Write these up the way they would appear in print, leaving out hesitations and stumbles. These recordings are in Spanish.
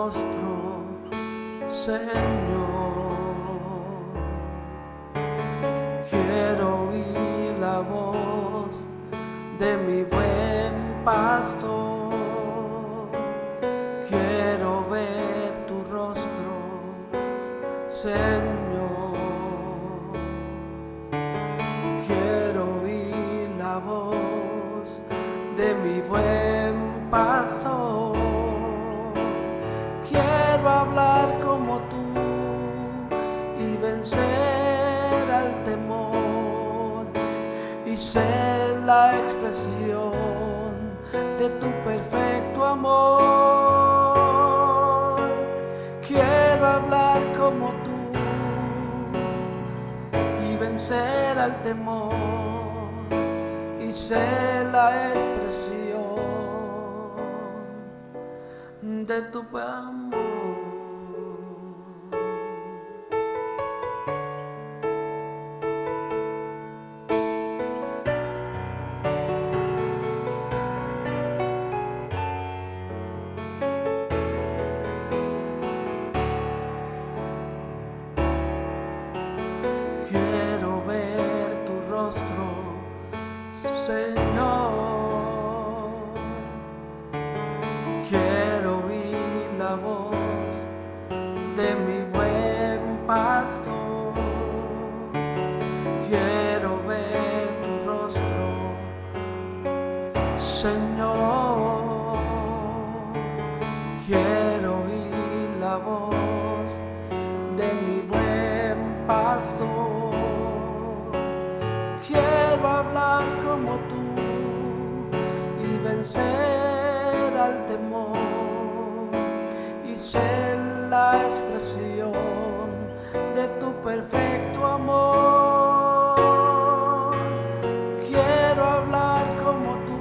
rostro, Señor. Quiero oír la voz de mi buen pastor. Quiero ver tu rostro, Señor. Quiero oír la voz de mi buen pastor. Quiero hablar como tú y vencer al temor y ser la expresión de tu perfecto amor. Quiero hablar como tú y vencer al temor y ser la expresión de tu amor. Quiero ver tu rostro, Señor. Quiero oír la voz de mi buen pastor. Quiero ver tu rostro, Señor. Quiero oír la voz de mi buen pastor. Quiero hablar como tú y vencer al temor y ser la expresión de tu perfecto amor. Quiero hablar como tú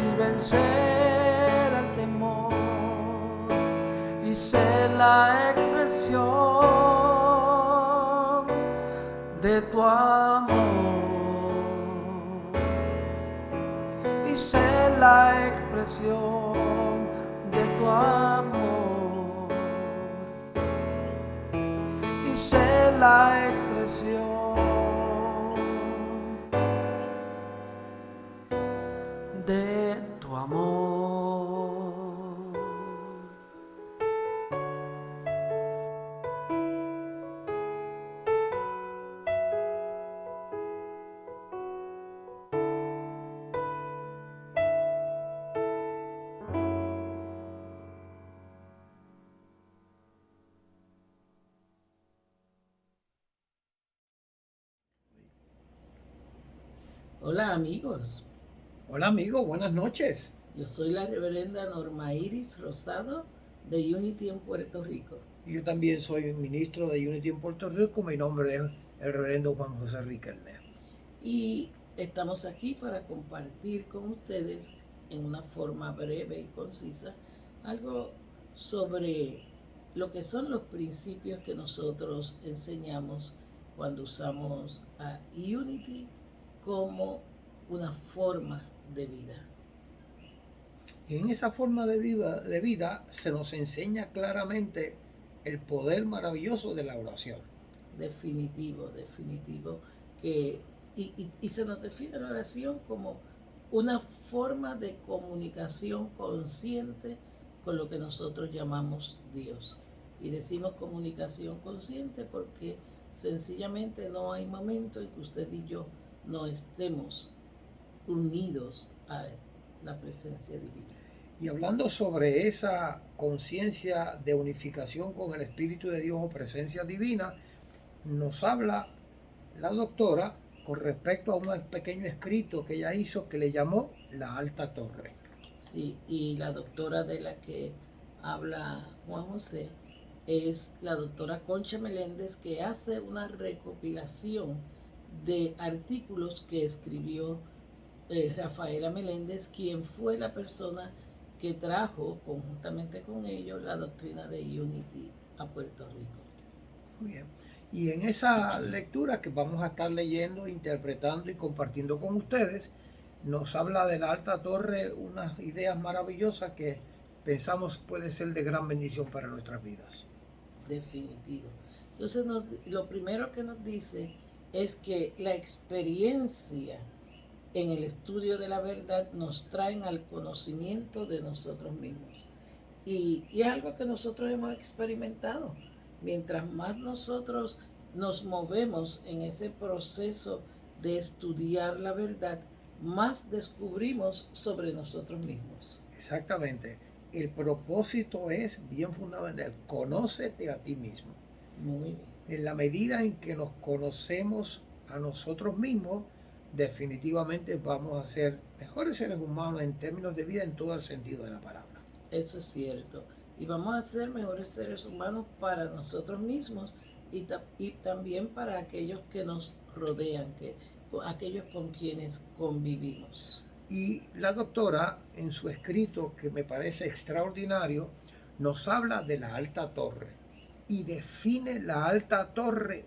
y vencer al temor y ser la expresión de tu amor y ser la expresión de tu amor y ser la expresión de tu amor. Hola amigos, Hola amigo, buenas noches. yo soy la reverenda Norma Iris Rosado de Unity en Puerto Rico Yo también soy ministro de Unity en Puerto Rico. Mi nombre es el reverendo Juan José Riquelme. y estamos aquí para compartir con ustedes en una forma breve y concisa algo sobre lo que son los principios que nosotros enseñamos cuando usamos a Unity como una forma de vida. Y en esa forma de vida se nos enseña claramente el poder maravilloso de la oración. Definitivo, definitivo, que y se nos define la oración como una forma de comunicación consciente con lo que nosotros llamamos Dios. Y decimos comunicación consciente porque sencillamente no hay momento en que usted y yo no estemos unidos a la presencia divina. Y hablando sobre esa conciencia de unificación con el Espíritu de Dios o presencia divina, nos habla la doctora con respecto a un pequeño escrito que ella hizo que le llamó La Alta Torre. Sí, y la doctora de la que habla Juan José es la doctora Concha Meléndez, que hace una recopilación de artículos que escribió Rafaela Meléndez, quien fue la persona que trajo conjuntamente con ellos la doctrina de Unity a Puerto Rico. Muy bien. Y en esa lectura que vamos a estar leyendo, interpretando y compartiendo con ustedes, nos habla de la Alta Torre unas ideas maravillosas que pensamos puede ser de gran bendición para nuestras vidas. Definitivo. Entonces, lo primero que nos dice es que la experiencia en el estudio de la verdad nos traen al conocimiento de nosotros mismos. Y es algo que nosotros hemos experimentado. Mientras más nosotros nos movemos en ese proceso de estudiar la verdad, más descubrimos sobre nosotros mismos. Exactamente. El propósito es bien fundamental. Conócete a ti mismo. Muy bien. En la medida en que nos conocemos a nosotros mismos, definitivamente vamos a ser mejores seres humanos en términos de vida en todo el sentido de la palabra. Eso es cierto. Y vamos a ser mejores seres humanos para nosotros mismos y también para aquellos que nos rodean, aquellos con quienes convivimos. Y la doctora, en su escrito, que me parece extraordinario, nos habla de la alta torre y define la alta torre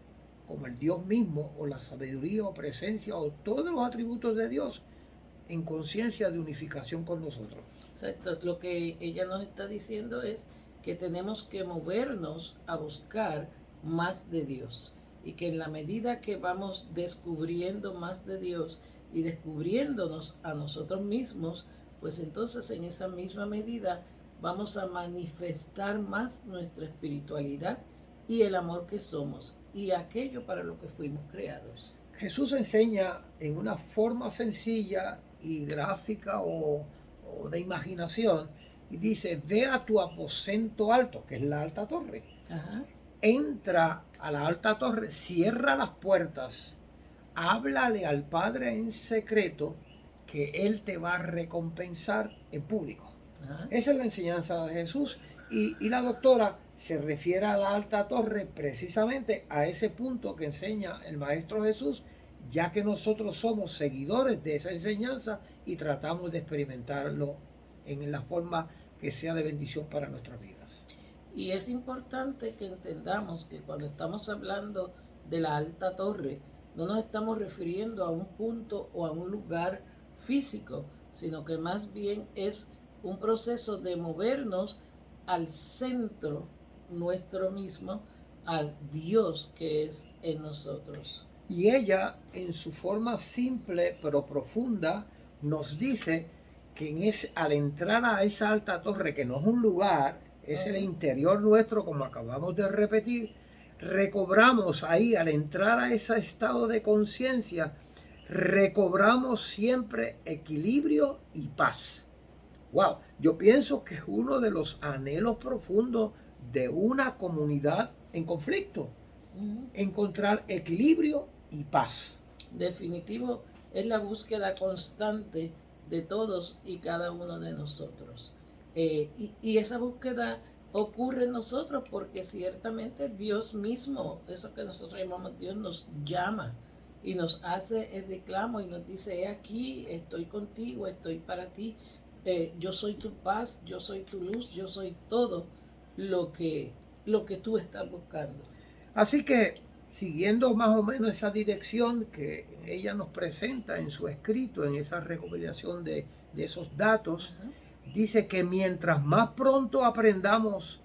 como el Dios mismo, o la sabiduría o presencia, o todos los atributos de Dios en conciencia de unificación con nosotros. Exacto. Lo que ella nos está diciendo es que tenemos que movernos a buscar más de Dios y que en la medida que vamos descubriendo más de Dios y descubriéndonos a nosotros mismos, pues entonces en esa misma medida vamos a manifestar más nuestra espiritualidad y el amor que somos y aquello para lo que fuimos creados. Jesús enseña en una forma sencilla y gráfica o de imaginación y dice: ve a tu aposento alto, que es la alta torre. Ajá. Entra a la alta torre, cierra las puertas, háblale al Padre en secreto, que Él te va a recompensar en público. Ajá. Esa es la enseñanza de Jesús. Y la doctora se refiere a la alta torre precisamente a ese punto que enseña el Maestro Jesús, ya que nosotros somos seguidores de esa enseñanza y tratamos de experimentarlo en la forma que sea de bendición para nuestras vidas. Y es importante que entendamos que cuando estamos hablando de la alta torre, no nos estamos refiriendo a un punto o a un lugar físico, sino que más bien es un proceso de movernos al centro nuestro mismo, al Dios que es en nosotros. Y ella, en su forma simple pero profunda, nos dice que al entrar a esa alta torre, que no es un lugar, es el interior nuestro, como acabamos de repetir, recobramos ahí, al entrar a ese estado de conciencia, recobramos siempre equilibrio y paz. Wow, yo pienso que es uno de los anhelos profundos de una comunidad en conflicto, encontrar equilibrio y paz. Definitivo, es la búsqueda constante de todos y cada uno de nosotros. Y esa búsqueda ocurre en nosotros porque ciertamente Dios mismo, eso que nosotros llamamos Dios, nos llama y nos hace el reclamo y nos dice: he aquí, estoy contigo, estoy para ti, yo soy tu paz, yo soy tu luz, yo soy todo lo que tú estás buscando. Así que, siguiendo más o menos esa dirección que ella nos presenta en su escrito, en esa recopilación de esos datos, dice que mientras más pronto aprendamos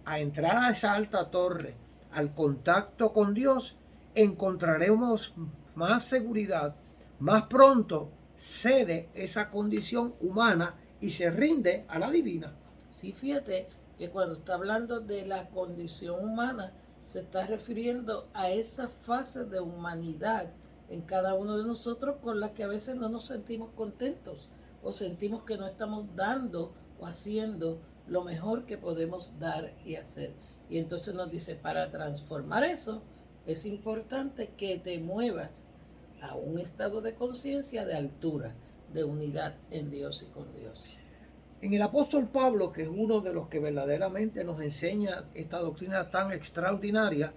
a entrar a esa alta torre, al contacto con Dios, encontraremos más seguridad. Más pronto cede esa condición humana y se rinde a la divina. Sí, fíjate que cuando está hablando de la condición humana, se está refiriendo a esa fase de humanidad en cada uno de nosotros con la que a veces no nos sentimos contentos o sentimos que no estamos dando o haciendo lo mejor que podemos dar y hacer. Y entonces nos dice, para transformar eso, es importante que te muevas a un estado de conciencia de altura, de unidad en Dios y con Dios. En el apóstol Pablo, que es uno de los que verdaderamente nos enseña esta doctrina tan extraordinaria,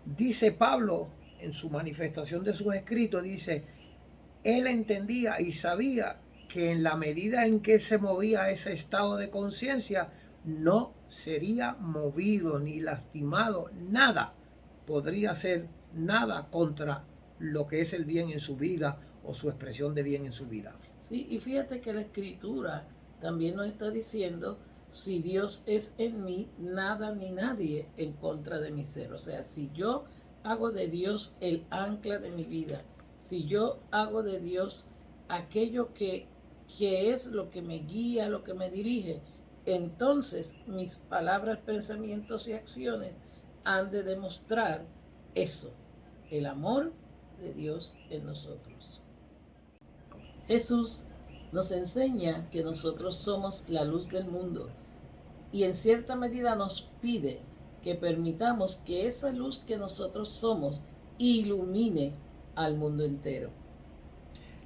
dice Pablo en su manifestación de sus escritos, dice: él entendía y sabía que en la medida en que se movía ese estado de conciencia, no sería movido ni lastimado, nada podría hacer nada contra lo que es el bien en su vida o su expresión de bien en su vida. Sí, y fíjate que la escritura también nos está diciendo si Dios es en mí, nada ni nadie en contra de mi ser. O sea, si yo hago de Dios el ancla de mi vida, si yo hago de Dios aquello que es lo que me guía, lo que me dirige, entonces mis palabras, pensamientos y acciones han de demostrar eso, el amor de Dios en nosotros. Jesús nos enseña que nosotros somos la luz del mundo y en cierta medida nos pide que permitamos que esa luz que nosotros somos ilumine al mundo entero.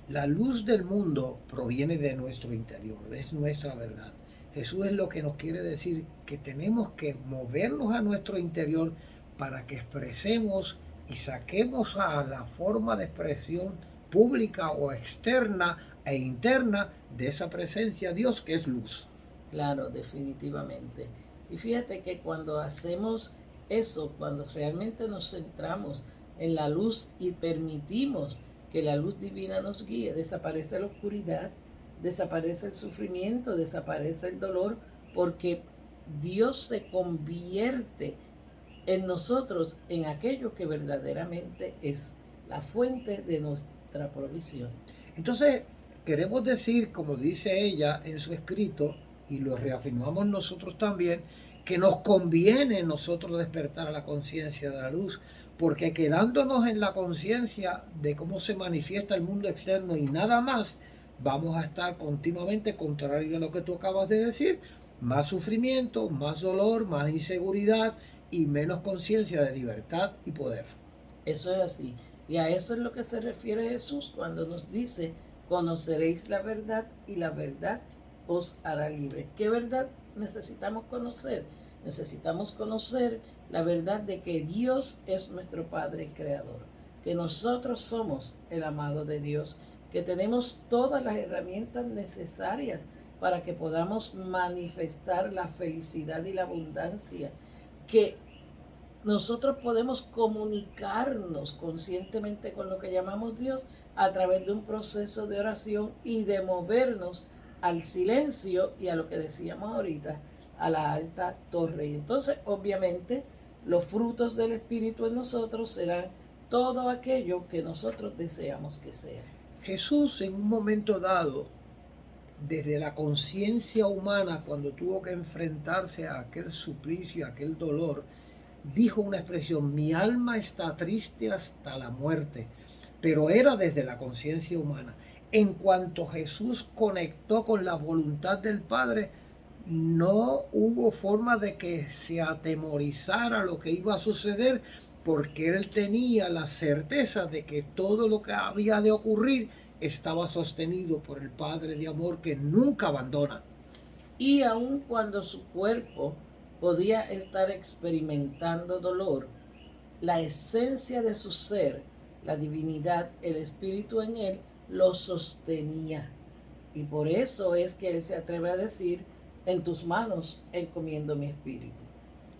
La luz del mundo proviene de nuestro interior, es nuestra verdad. Jesús es lo que nos quiere decir, que tenemos que movernos a nuestro interior para que expresemos y saquemos a la forma de expresión pública o externa e interna de esa presencia de Dios que es luz. Claro, definitivamente. Y fíjate que cuando hacemos eso, cuando realmente nos centramos en la luz y permitimos que la luz divina nos guíe, desaparece la oscuridad, desaparece el sufrimiento, desaparece el dolor, porque Dios se convierte en nosotros en aquello que verdaderamente es la fuente de nuestra provisión. Entonces, queremos decir, como dice ella en su escrito, y lo reafirmamos nosotros también, que nos conviene nosotros despertar a la conciencia de la luz, porque quedándonos en la conciencia de cómo se manifiesta el mundo externo y nada más, vamos a estar continuamente, contrario a lo que tú acabas de decir, más sufrimiento, más dolor, más inseguridad y menos conciencia de libertad y poder. Eso es así. Y a eso es lo que se refiere Jesús cuando nos dice, conoceréis la verdad y la verdad os hará libre. ¿Qué verdad necesitamos conocer? Necesitamos conocer la verdad de que Dios es nuestro Padre Creador, que nosotros somos el amado de Dios, que tenemos todas las herramientas necesarias para que podamos manifestar la felicidad y la abundancia, que nosotros podemos comunicarnos conscientemente con lo que llamamos Dios a través de un proceso de oración y de movernos al silencio y a lo que decíamos ahorita, a la alta torre. Y entonces, obviamente, los frutos del Espíritu en nosotros serán todo aquello que nosotros deseamos que sea. Jesús en un momento dado, desde la conciencia humana, cuando tuvo que enfrentarse a aquel suplicio, a aquel dolor, dijo una expresión: mi alma está triste hasta la muerte, pero era desde la conciencia humana. En cuanto Jesús conectó con la voluntad del Padre, no hubo forma de que se atemorizara lo que iba a suceder, porque él tenía la certeza de que todo lo que había de ocurrir estaba sostenido por el Padre de amor que nunca abandona. Y aun cuando su cuerpo podía estar experimentando dolor, la esencia de su ser, la divinidad, el espíritu en él, lo sostenía. Y por eso es que él se atreve a decir, en tus manos encomiendo mi espíritu.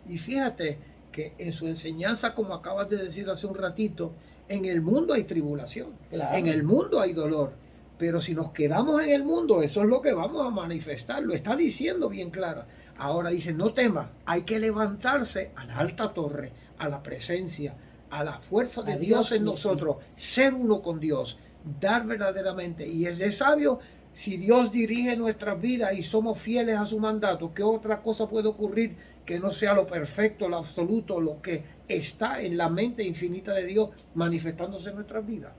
Y fíjate que en su enseñanza, como acabas de decir hace un ratito, en el mundo hay tribulación, Claro. En el mundo hay dolor, pero si nos quedamos en el mundo, eso es lo que vamos a manifestar, lo está diciendo bien clara. Ahora dice, no temas, hay que levantarse a la alta torre, a la presencia, a la fuerza de Dios en nosotros, ser uno con Dios, dar verdaderamente. Y es de sabio, si Dios dirige nuestras vidas y somos fieles a su mandato, ¿qué otra cosa puede ocurrir que no sea lo perfecto, lo absoluto, lo que está en la mente infinita de Dios manifestándose en nuestras vidas?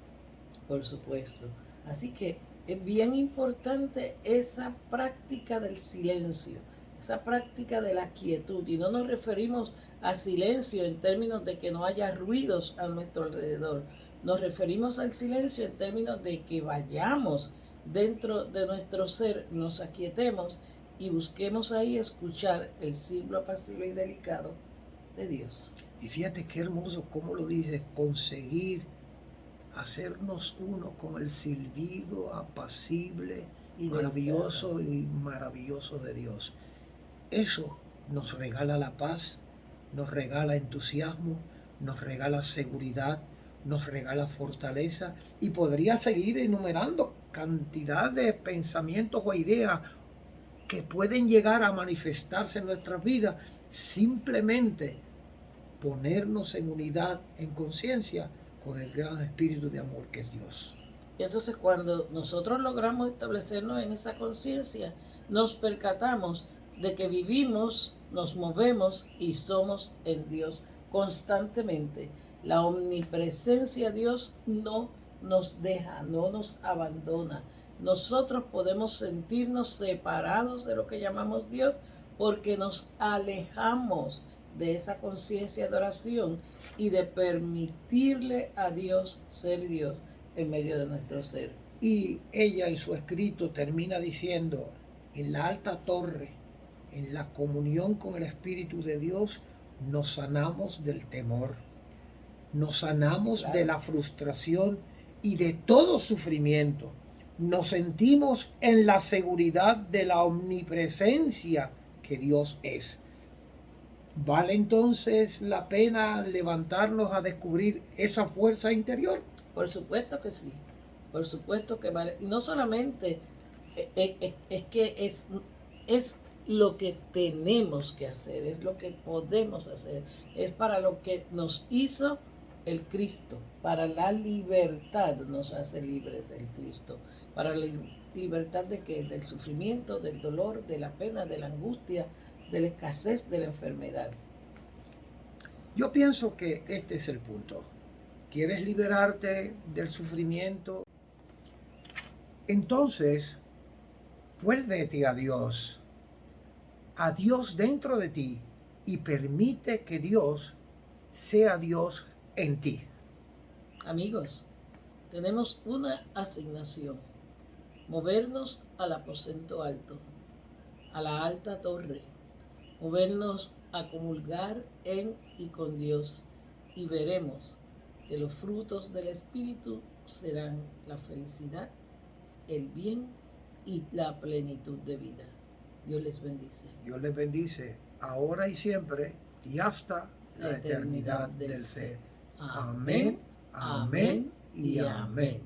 Por supuesto. Así que es bien importante esa práctica del silencio, esa práctica de la quietud. Y no nos referimos a silencio en términos de que no haya ruidos a nuestro alrededor. Nos referimos al silencio en términos de que vayamos dentro de nuestro ser, nos aquietemos y busquemos ahí escuchar el silbo apacible y delicado de Dios. Y fíjate qué hermoso cómo lo dice, conseguir hacernos uno con el silbido apacible, maravilloso y maravilloso de Dios. Eso nos regala la paz, nos regala entusiasmo, nos regala seguridad, nos regala fortaleza, y podría seguir enumerando cantidad de pensamientos o ideas que pueden llegar a manifestarse en nuestras vidas, simplemente ponernos en unidad, en conciencia con el gran espíritu de amor que es Dios. Y entonces cuando nosotros logramos establecernos en esa conciencia, nos percatamos de que vivimos, nos movemos y somos en Dios constantemente. La omnipresencia de Dios no nos deja, no nos abandona. Nosotros podemos sentirnos separados de lo que llamamos Dios porque nos alejamos de esa conciencia de oración y de permitirle a Dios ser Dios en medio de nuestro ser. Y ella en su escrito termina diciendo, en la alta torre, en la comunión con el Espíritu de Dios, nos sanamos del temor, nos sanamos de la frustración y de todo sufrimiento. Nos sentimos en la seguridad de la omnipresencia que Dios es. ¿Vale entonces la pena levantarnos a descubrir esa fuerza interior? Por supuesto que sí, por supuesto que vale. Y no solamente es que es lo que tenemos que hacer, es lo que podemos hacer, es para lo que nos hizo el Cristo, para la libertad nos hace libres el Cristo, para la libertad de que del sufrimiento, del dolor, de la pena, de la angustia, de la escasez, de la enfermedad. Yo pienso que este es el punto. ¿Quieres liberarte del sufrimiento? Entonces, vuélvete a Dios dentro de ti, y permite que Dios sea Dios en ti. Amigos, tenemos una asignación: movernos al aposento alto, a la alta torre, movernos a comulgar en y con Dios, y veremos que los frutos del Espíritu serán la felicidad, el bien y la plenitud de vida. Dios les bendice. Dios les bendice ahora y siempre y hasta la eternidad del ser. Amén, amén y amén.